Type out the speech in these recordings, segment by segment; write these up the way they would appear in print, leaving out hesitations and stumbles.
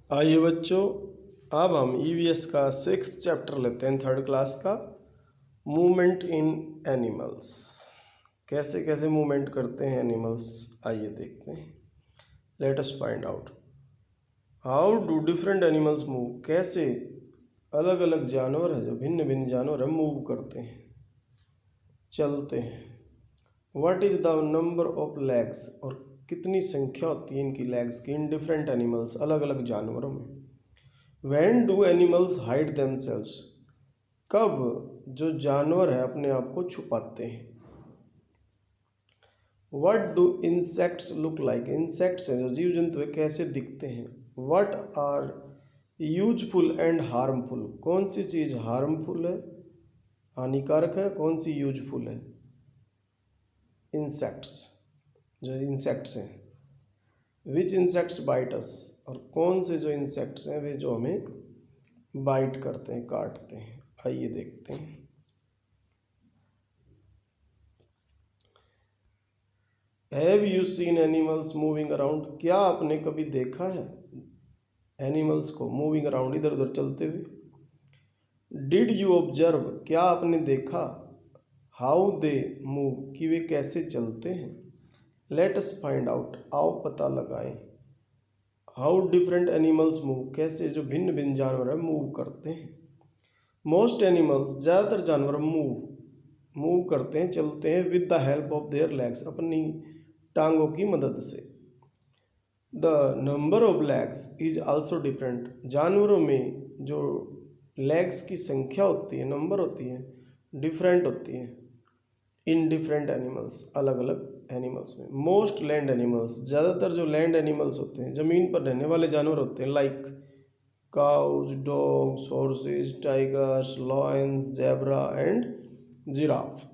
आइए बच्चों, अब हम ईवीएस का 6th चैप्टर लेते हैं, 3rd क्लास का। Movement in animals. कैसे कैसे मूवमेंट करते हैं एनिमल्स, आइए देखते हैं। Let us find out how do different animals move. कैसे अलग अलग जानवर है, जो भिन्न भिन्न जानवर है, मूव करते हैं, चलते हैं। What is the number of legs, और कितनी संख्या होती है इनकी लेग्स की, इन डिफरेंट एनिमल्स, अलग अलग जानवरों में। When do animals hide themselves? कब जो जानवर है अपने आप को छुपाते हैं। What do insects look like? Insects हैं जो जीव जंतु है, कैसे दिखते हैं। What are useful and harmful? कौन सी चीज हार्मफुल है, हानिकारक है, कौन सी यूजफुल है। इंसेक्ट्स, जो इंसेक्ट्स हैं। विच इंसेक्ट्स बाइट अस, और कौन से जो इंसेक्ट्स हैं वे जो हमें बाइट करते हैं, काटते हैं। आइए देखते हैं। Have you seen animals moving around? क्या आपने कभी देखा है एनिमल्स को मूविंग अराउंड, इधर उधर चलते हुए। डिड यू ऑब्जर्व, क्या आपने देखा, हाउ दे मूव, कि वे कैसे चलते हैं। लेट अस फाइंड आउट, आओ पता लगाएं। हाउ डिफरेंट एनिमल्स मूव, कैसे जो भिन्न भिन्न जानवर है मूव करते हैं। मोस्ट एनिमल्स, ज़्यादातर जानवर मूव करते हैं, चलते हैं with the help of their legs, अपनी टांगों की मदद से। The number of legs is also different, जानवरों में जो लेग्स की संख्या होती है, नंबर होती है, डिफरेंट होती है इन डिफरेंट एनिमल्स, अलग अलग एनिमल्स में। मोस्ट लैंड एनिमल्स, ज़्यादातर जो लैंड एनिमल्स होते हैं, ज़मीन पर रहने वाले जानवर होते हैं, like cows, dogs, horses, tigers, lions, zebra and giraffe,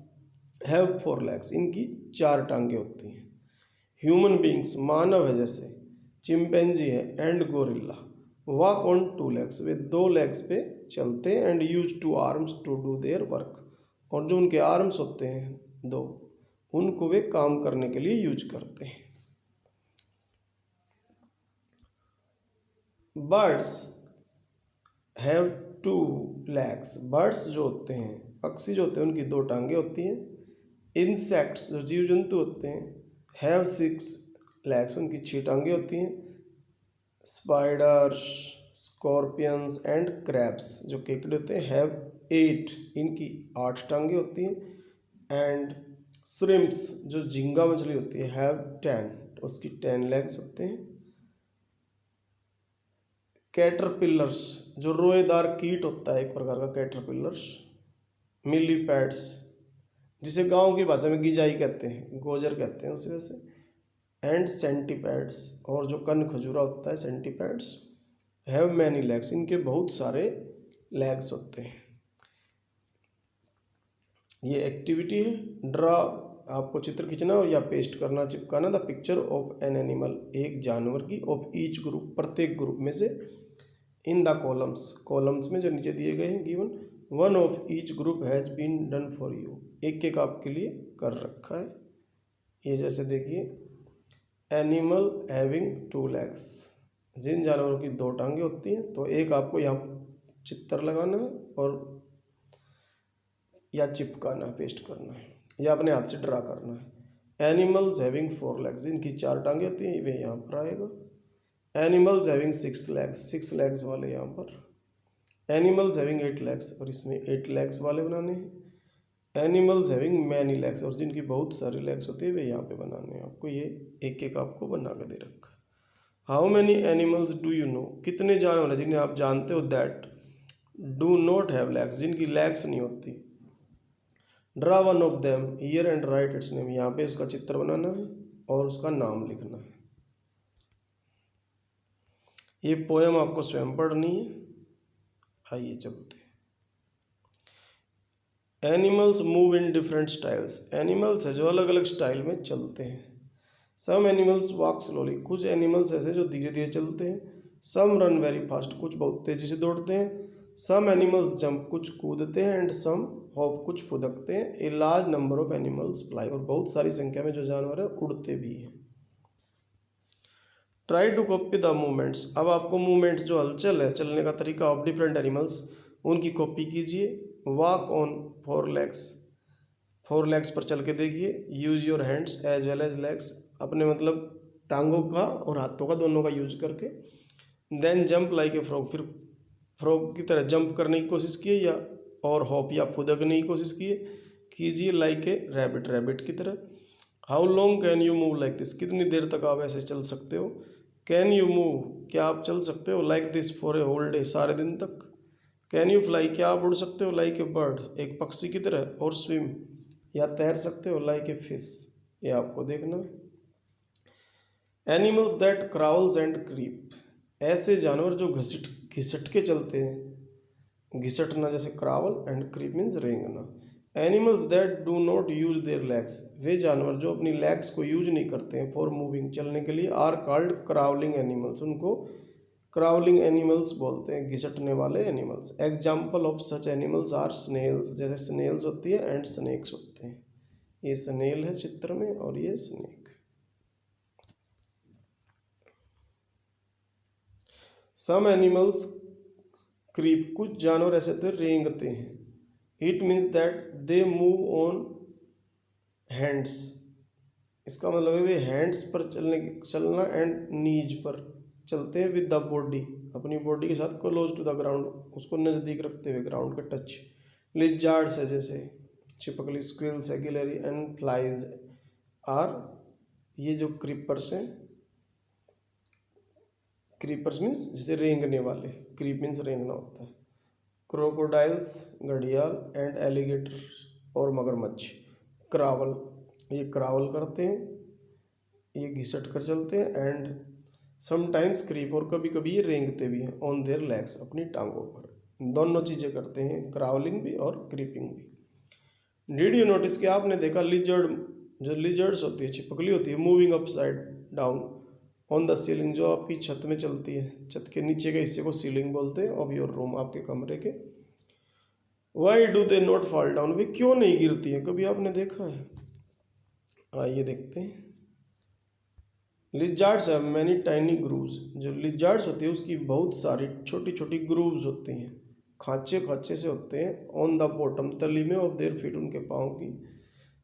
have 4 legs, इनकी 4 टांगे होती हैं। ह्यूमन बींग्स, मानव है जैसे, चिंपैंजी है and gorilla, walk on 2 legs, वे 2 लेग्स पे चलते हैं। And use 2 arms to do their work, और जो उनके आर्म्स होते हैं 2, उनको वे काम करने के लिए यूज करते हैं। बर्ड्स हैव 2 लेग्स, बर्ड्स जो होते हैं, पक्षी जो होते हैं, उनकी 2 टांगे होती हैं। इंसेक्ट्स जो जीव जंतु होते हैं, हैव 6 लेग्स, उनकी 6 टांगे होती हैं। स्पाइडर्स, स्कॉर्पियंस एंड क्रैब्स जो केकड़े होते हैं, हैव 8, इनकी 8 टांगे होती हैं। एंड श्रिम्प्स जो झींगा मछली होती है, हैव 10, उसकी 10 लेग्स होते हैं। कैटरपिलर्स जो रोएदार कीट होता है, एक प्रकार का कैटरपिलर्स। मिलीपैड्स जिसे गांव की भाषा में गिजाई कहते हैं, गोजर कहते हैं उसे वैसे। एंड सेंटीपैड्स, और जो कन खजूरा होता है, सेंटीपैड्स, हैव मैनी लेग्स, इनके बहुत सारे लेग्स होते हैं। ये एक्टिविटी है, ड्रा, आपको चित्र खींचना और या पेस्ट करना, चिपकाना, the picture of an animal, एक जानवर की, ऑफ ईच ग्रुप, प्रत्येक ग्रुप में से, इन द कॉलम्स, कॉलम्स में जो नीचे दिए गए हैं given. One of each group has been done for you, एक एक आपके लिए कर रखा है। ये जैसे देखिए, एनिमल हैविंग 2 लेग्स, जिन जानवरों की 2 टांगे होती हैं, तो एक आपको यहाँ चित्र लगाना है और या चिपकाना है, पेस्ट करना है, या अपने हाथ से ड्रा करना है। एनिमल्स हैविंग 4 लेग्स, इनकी 4 टांगे होती हैं, वे यहाँ पर आएगा। एनिमल्स हैविंग 6 लेग्स, 6 लेग्स वाले यहाँ पर। एनिमल्स हैविंग 8 लेग्स, और इसमें 8 लेग्स वाले बनाने हैं। एनिमल्स हैविंग मैनी लेग्स, और जिनकी बहुत सारी लेग्स होती है वे यहाँ पे बनाने हैं आपको। ये एक एक आपको बना कर दे रखा है। How many animals do you know, कितने जानवर हैं जिन्हें आप जानते हो, that do not have legs, जिनकी लेग्स नहीं होती। Draw one of them here and right it's name, यहाँ पे उसका चित्र बनाना है और उसका नाम लिखना है। ये पोएम आपको स्वयं पढ़नी है। आइए चलते हैं। Animals move in different styles, animals है जो अलग अलग स्टाइल में चलते हैं। सम एनिमल्स वॉक स्लोली, कुछ एनिमल्स ऐसे जो धीरे धीरे चलते हैं। सम रन वेरी फास्ट, कुछ बहुत तेजी से दौड़ते हैं। सम एनिमल्स जंप, कुछ कूदते हैं। एंड सम हॉप, कुछ फुदकते हैं। A large number of animals fly, और बहुत सारी संख्या में जो जानवर है उड़ते भी हैं। Try to copy the movements. अब आपको मूवमेंट्स जो हलचल है, चलने का तरीका ऑफ डिफरेंट एनिमल्स, उनकी कॉपी कीजिए। Walk on four legs, four legs पर चल के देखिए। Use your hands as well as legs, अपने मतलब टांगों का और हाथों का दोनों का यूज करके। Then jump like a frog, फिर फ्रॉग की तरह जंप करने की कोशिश किए या और हॉप या फुदकने की कोशिश कीजिए लाइक ए रैबिट, रैबिट की तरह। How long can you move like this, कितनी देर तक आप ऐसे चल सकते हो। कैन यू मूव, क्या आप चल सकते हो like this for a whole day, सारे दिन तक। कैन यू फ्लाई, क्या आप उड़ सकते हो लाइक ए बर्ड, एक पक्षी की तरह। और स्विम, या तैर सकते हो लाइक ए फिश, ये आपको देखना है। Animals that crawls and creep, ऐसे जानवर जो घिसट के चलते हैं, घिसटना जैसे क्रावल, एंड क्रीप मीन्स रेंगना। Animals that do not use their legs, वे जानवर जो अपनी लेग्स को यूज नहीं करते हैं फॉर मूविंग, चलने के लिए, आर कॉल्ड क्राउलिंग एनिमल्स, उनको क्राउलिंग एनिमल्स बोलते हैं, घिसटने वाले animals. Example of such animals are snails, जैसे स्नेल्स होती है, एंड स्नेक्स होते हैं। ये स्नेल है चित्र में और ये स्नेक। सम एनिमल्स क्रीप, कुछ जानवर ऐसे होते हैं रेंगते हैं। It means that they move on hands, इसका मतलब है वे हैंड्स पर चलना एंड नीज पर चलते हैं। विद द बॉडी, अपनी बॉडी के साथ क्लोज टू द ग्राउंड, उसको नज़दीक रखते हुए ग्राउंड का टच। लिजार्ड्स है जैसे छिपकली, स्क्विल्स है, गिलहरी, एंड फ्लाइज आर, ये जो क्रीपर्स हैं, क्रीपर्स मीन्स जैसे रेंगने वाले, क्रीप मीन्स रेंगना होता है। क्रोकोडाइल्स, घड़ियाल, एंड एलिगेटर और मगरमच्छ। क्रावल, ये क्रावल करते हैं, ये घिसट कर चलते हैं। एंड समटाइम्स क्रीप, और कभी कभी ये रेंगते भी हैं, ऑन देयर लेग्स, अपनी टांगों पर। दोनों चीज़ें करते हैं, क्रावलिंग भी और क्रीपिंग भी। डिड यू नोटिस, कि आपने देखा लिजर्ड, जो लिजर्ड्स होती है, छिपकली होती है, moving upside down on the ceiling, जो आपकी छत में चलती है, छत के नीचे के हिस्से को सीलिंग बोलते हैं ऑफ योर रूम, आपके कमरे के। Why do they not fall down, वे क्यों नहीं गिरती है, कभी आपने देखा है। आइए देखते हैं। Lizards have many tiny grooves, जो लिजार्ड्स होती है उसकी बहुत सारी छोटी छोटी ग्रूव्स होती हैं, खांचे खांचे से होते हैं। ऑन द बॉटम, तली में, ऑफ देयर फीट, उनके पाँव की।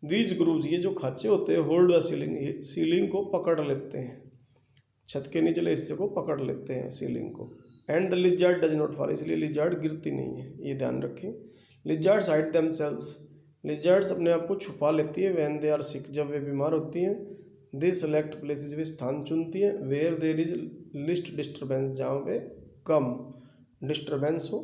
दीज ग्रूव्स, ये जो खांचे होते हैं, होल्ड द सीलिंग, सीलिंग को पकड़ लेते हैं, छत के निचले हिस्से को पकड़ लेते हैं, सीलिंग को। And the lizard does not fall, इसलिए लिजार्ड गिरती नहीं है, ये ध्यान रखें। लिजार्ड्स हाइड देमसेल्व्स, लिजार्ड्स अपने आप को छुपा लेती है। व्हेन दे आर सिक, जब वे बीमार होती हैं। दे सेलेक्ट प्लेसेस, वे स्थान चुनती है। Where there is least disturbance, जहाँ पे कम डिस्टर्बेंस हो।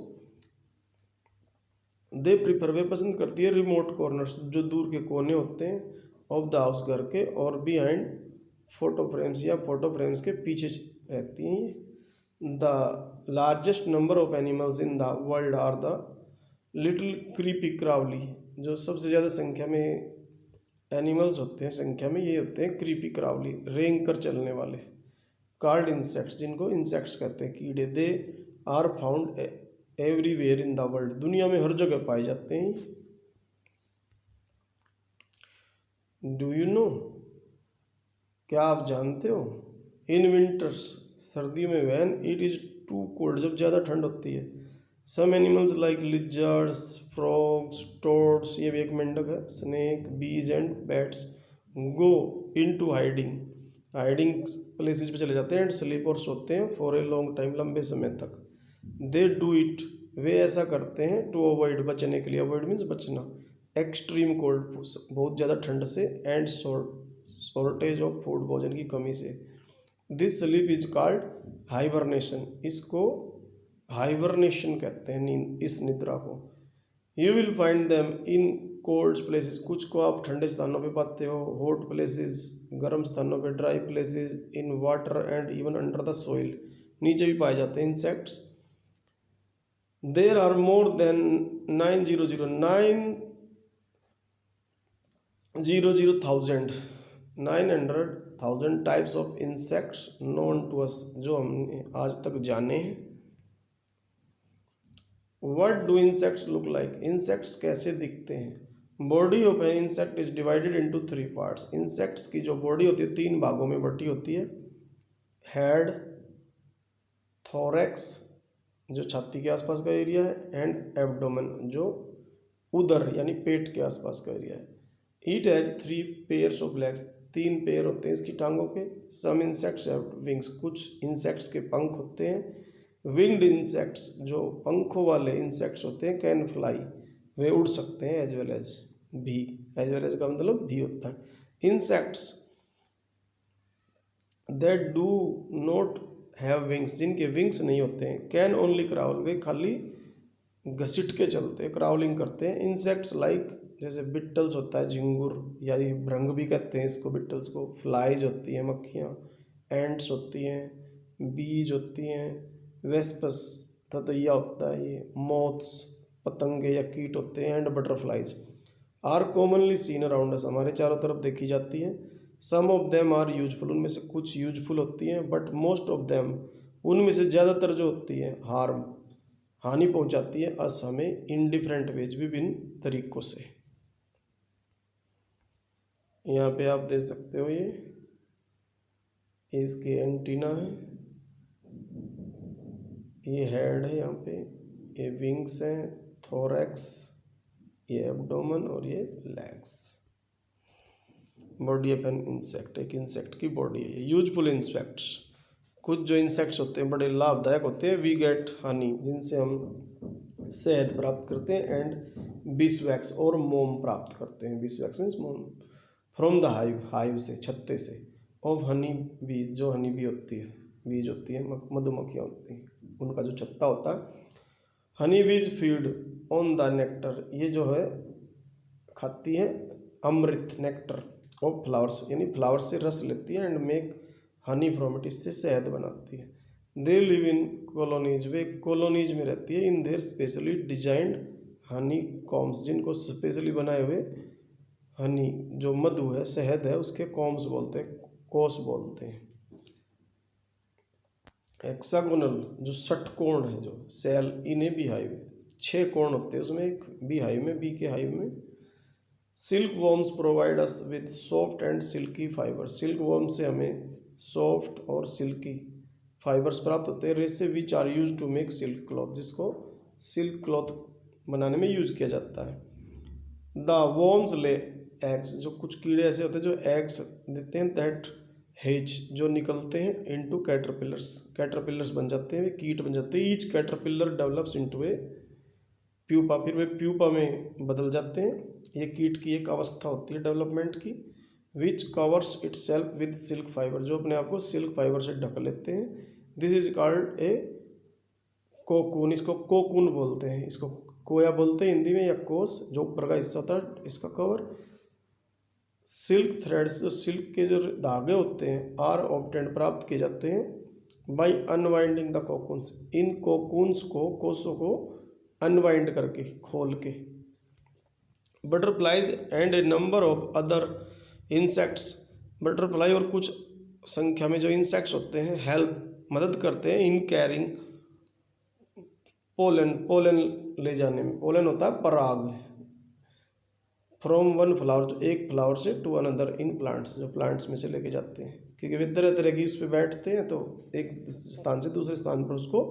दे प्रीफर, वे पसंद करती है। रिमोट कॉर्नर्स, जो दूर के कोने होते हैं, ऑफ द हाउस, घर के, और बिहाइंड फोटो फ्रेम्स, या फोटो फ्रेम्स के पीछे रहती हैं। The largest number of animals in the world are the little creepy crawly, जो सबसे ज़्यादा संख्या में एनिमल्स होते हैं, संख्या में ये होते हैं क्रीपी क्रावली, रेंग कर चलने वाले। कॉल्ड इंसेक्ट्स, जिनको इंसेक्ट्स कहते हैं, कीड़े। They are found everywhere in the world, दुनिया में हर जगह पाए जाते हैं। डू यू नो, क्या आप जानते हो। इन विंटर्स, सर्दियों में, when it is too cold, जब ज़्यादा ठंड होती है। Some animals like lizards, frogs, toads, ये भी एक मेंढक है, snake, bees and bats, go into hiding places पे चले जाते हैं। एंड स्लीप, और सोते हैं। फॉर ए लॉन्ग टाइम, लंबे समय तक। दे डू इट, वे ऐसा करते हैं। टू अवॉइड, बचने के लिए, अवॉइड मीन्स बचना। एक्सट्रीम कोल्ड, बहुत ज़्यादा ठंड से। एंड शॉर्टेज ऑफ फूड, भोजन की कमी से। This sleep is called hibernation, इसको हाइबरनेशन कहते हैं, नींद, इस निद्रा को। You will find them in cold places, कुछ को आप ठंडे स्थानों पे पाते हो। हॉट प्लेसेस, गर्म स्थानों पे। Dry places, in water, and even under the soil, नीचे भी पाए जाते हैं। Insects, there are more than 900,000 types of insects known to us, जो हमने आज तक जाने हैं। What do insects look like, insects कैसे दिखते हैं। Body of an insect is divided into 3 parts, insects की जो बॉडी होती है 3 भागों में बटी होती है। हेड, थोरैक्स जो छाती के आसपास का एरिया है, एंड एब्डोमेन जो उदर यानी पेट के आसपास का एरिया है। It has 3 pairs of legs, 3 pair होते हैं इसकी टांगों के। सम इंसेक्ट्स हैव विंग्स, कुछ इंसेक्ट्स के पंख होते हैं। विंग्ड इंसेक्ट्स जो पंखों वाले इंसेक्ट्स होते हैं, कैन फ्लाई वे उड़ सकते हैं, एज वेल एज भी, एज वेल एज का मतलब भी होता है। Insects that do not have wings, जिनके विंग्स नहीं होते हैं, कैन ओनली क्राउल वे खाली घसीट के चलते हैं, क्राउलिंग करते हैं। इंसेक्ट्स लाइक जैसे बिटल्स होता है, झिंगुर या ये भृंग भी कहते हैं इसको, बिटल्स को। फ्लाइज होती हैं मक्खियाँ, एंट्स होती हैं, बीज होती हैं, वेस्पस ततैया होता है ये, मॉथ्स पतंगे या कीट होते हैं, and butterflies are commonly seen around us, हमारे चारों तरफ देखी जाती है। Some of them are useful, उनमें से कुछ यूजफुल होती हैं, बट मोस्ट ऑफ देम, उनमें से ज़्यादातर जो होती है हार्म, हानि पहुंचाती है अस हमें, इन डिफरेंट वेज, विभिन्न तरीकों से। यहाँ पे आप देख सकते हो ये इसके एंटीना है, ये हेड है, यहाँ पे ये विंग्स हैं, थोरैक्स, ये एब्डोमेन और ये legs. Body of an insect, एक इंसेक्ट की बॉडी है। यूजफुल इंसेक्ट्स, कुछ जो इंसेक्ट्स होते हैं बड़े लाभदायक होते हैं। वी गेट हनी, जिनसे हम शहद प्राप्त करते हैं, एंड बीसवैक्स और मोम प्राप्त करते हैं। बीसवैक्स मीन्स मोम। फ्रॉम द हाइव, हाइव से, छत्ते से। ऑफ हनी बीज, जो हनी बी होती है, बीज होती है, मधुमक्खियाँ होती हैं, उनका जो छत्ता होता है। हनी बीज फीड ऑन द नेक्टर, ये जो है खाती है अमृत, नेक्टर ऑफ फ्लावर्स, यानी फ्लावर से रस लेती है, and make honey from it, इससे शहद बनाती है। दे लिव इन कॉलोनीज, वे कॉलोनीज में रहती है। In their specially designed honeycombs, जिनको स्पेशली बनाए हुए हनी जो मधु है, शहद है, उसके कॉम्स बोलते हैं, कोस बोलते हैं। हेक्सागोनल जो षटकोण है, जो cell in a beehive, 6 कोण होते हैं उसमें, एक बी हाइव में, बी के हाइव में। Silkworms provide us with soft and silky fibre, silkworm से हमें सॉफ्ट और सिल्की फाइबर्स प्राप्त होते हैं। रेसे which are use to make silk cloth, जिसको सिल्क क्लॉथ बनाने में यूज किया जाता है। द वॉर्म्स ले एग्स, जो कुछ कीड़े ऐसे होते हैं जो एग्स देते हैं, दैट हेज, जो निकलते हैं, इनटू कैटरपिलर्स, कैटरपिलर्स बन जाते हैं, कीट बन जाते हैं। ईच कैटरपिलर डेवलप्स इनटू ए प्यूपा, फिर वे प्यूपा में बदल जाते हैं। ये कीट की एक अवस्था होती है डेवलपमेंट की। Which covers it self with silk fibre, जो अपने आप को सिल्क फाइबर से ढक लेते हैं। This is called a cocoon, इसको कोकून बोलते हैं, इसको कोया बोलते हैं हिंदी में, या कोस, जो ऊपर का हिस्सा होता है इसका कवर। सिल्क थ्रेड्स, जो सिल्क के जो धागे होते हैं, आर ऑब्टेंड प्राप्त किए जाते हैं by unwinding the cocoons, in cocoons को, कोसों को अनवाइंड करके, खोल के। Butterflies and A number of other insects, butterfly और कुछ संख्या में जो इंसेक्ट्स होते हैं, हेल्प मदद करते हैं इन कैरिंग पोलन, पोलन ले जाने में। पोलन होता है पराग, फ्रॉम वन फ्लावर, एक फ्लावर से, टू अनदर इन प्लांट्स, जो प्लांट्स में से लेके जाते हैं, क्योंकि वे तरह तरह की उस पर बैठते हैं, तो एक स्थान से दूसरे स्थान पर उसको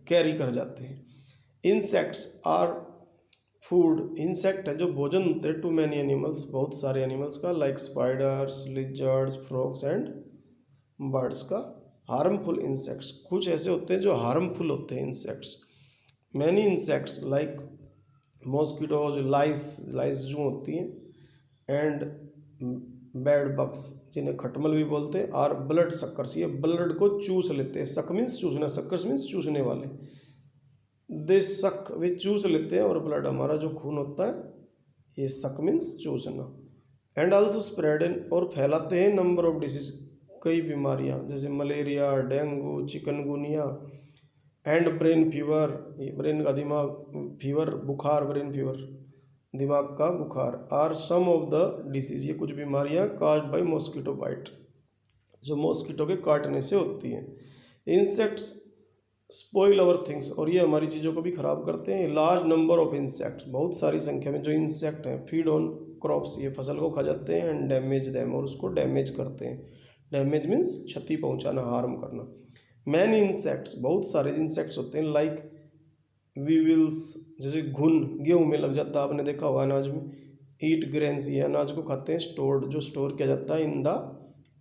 कैरी कर जाते हैं। इंसेक्ट्स आर फूड, इंसेक्ट है जो भोजन होते हैं, टू मैनी एनिमल्स, बहुत सारे एनिमल्स का, like spiders, lizards, frogs and birds का। हार्मफुल इंसेक्ट्स, कुछ ऐसे होते हैं जो हार्मफुल होते हैं insects. Many insects like mosquitoes, lice, lice जो होती हैं, एंड बेड बग्स, जिन्हें खटमल भी बोलते हैं, आर ब्लड सक्कर्स, ये ब्लड को चूस लेते हैं। सक मीन्स चूसना, सक्कर्स मीन्स चूसने वाले। दे सक, वे चूस लेते हैं, और ब्लड हमारा जो खून होता है, ये सक मीन्स चूसना। एंड आल्सो स्प्रेड इन, और फैलाते हैं, नंबर ऑफ डिसीज, कई बीमारियां, जैसे malaria, dengue, chikungunya, and brain fever, brain का दिमाग, फीवर बुखार, ब्रेन फीवर दिमाग का बुखार, are some of the disease, ये कुछ बीमारियां काज्ड बाय मॉस्किटो बाइट, जो मॉस्किटो के काटने से होती हैं। इंसेक्ट्स स्पॉइल अवर थिंग्स, और ये हमारी चीज़ों को भी खराब करते हैं। लार्ज नंबर ऑफ इंसेक्ट्स, बहुत सारी संख्या में जो इंसेक्ट हैं, फीड ऑन क्रॉप्स, ये फसल को खा जाते हैं, एंड डैमेज दैम, और उसको डैमेज करते हैं। डैमेज मीन्स क्षति पहुंचाना, हार्म करना। मैनी इंसेक्ट्स, बहुत सारे इंसेक्ट्स होते हैं, लाइक वीविल्स, जैसे घुन गेहूं में लग जाता है, आपने देखा होगा अनाज में। ईट ग्रेन्स, ये अनाज को खाते हैं। स्टोर्ड, जो स्टोर किया जाता है। इन द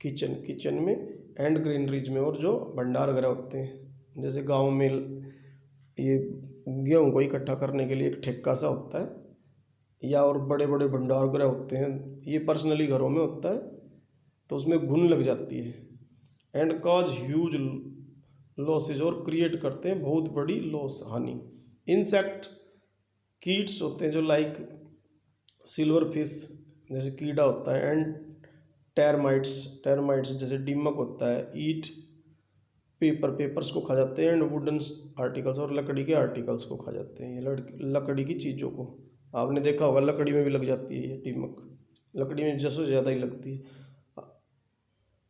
किचन, किचन में। एंड ग्रीनरीज में, और जो भंडार वगैरह होते हैं, जैसे गाँव में ये गेहूं को इकट्ठा करने के लिए एक ठेका सा होता है, या और बड़े बड़े भंडार वगैरह होते हैं, ये पर्सनली घरों में होता है, तो उसमें घुन लग जाती है। एंड कॉज ह्यूज लॉसेज, और क्रिएट करते हैं बहुत बड़ी लॉस, हानि। इंसेक्ट कीट्स होते हैं, जो लाइक सिल्वर फिश जैसे कीड़ा होता है। एंड टर्माइट्स जैसे दीमक होता है। ईट पेपर्स को खा जाते हैं। एंड वुडन आर्टिकल्स, और लकड़ी के आर्टिकल्स को खा जाते हैं, ये लकड़ी की चीज़ों को। आपने देखा होगा लकड़ी में भी लग जाती है ये दीमक, लकड़ी में जैसे ज़्यादा ही लगती है।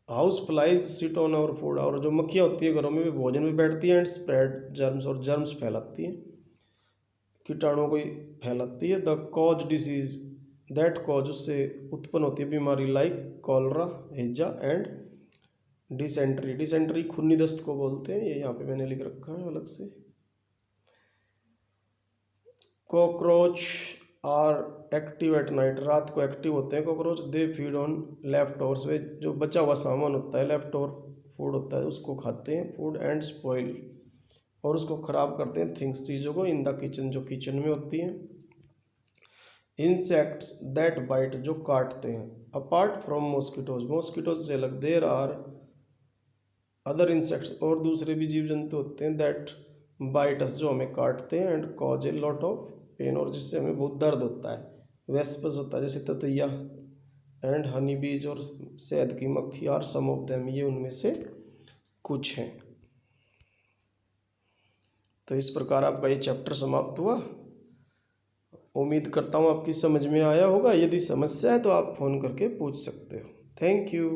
Houseflies sit on our food, और जो मक्खियाँ होती है घरों में, भी भोजन में बैठती है। एंड स्प्रेड जर्म्स, और जर्म्स फैलाती है, कीटाणुओं को फैलाती है। The cause disease, that cause, उससे उत्पन्न होती है बीमारी, लाइक कॉलरा, हैजा एंड डिसेंट्री। डिसेंट्री खूनी दस्त को बोलते हैं, ये यहाँ पे मैंने लिख रखा है अलग से। Cockroach are active at night, रात को एक्टिव होते हैं cockroach. They feed on leftovers, वे जो बचा हुआ सामान होता है, लेफ्ट ओवर फूड होता है, उसको खाते हैं। फूड एंड स्पॉइल, और उसको ख़राब करते हैं थिंग्स, चीज़ों को। इन द किचन, जो किचन में होती हैं। इंसेक्ट्स दैट बाइट, जो काटते हैं। अपार्ट फ्रॉम मॉस्किटोज, मॉस्किटोज से अलग। देर आर अदर इंसेक्ट्स, और दूसरे भी जीव जंतु होते हैं। दैट बाइट अस, जो हमें काटते हैं। And cause a lot of pain, और जिससे हमें बहुत दर्द होता है। वेस्पस होता है, जैसे ततैया। एंड हनी बीज, और शहद की मक्खी। आर सम ऑफ देम, ये उनमें से कुछ हैं। तो इस प्रकार आपका ये चैप्टर समाप्त हुआ। उम्मीद करता हूँ आपकी समझ में आया होगा। यदि समस्या है तो आप फ़ोन करके पूछ सकते हो। Thank you.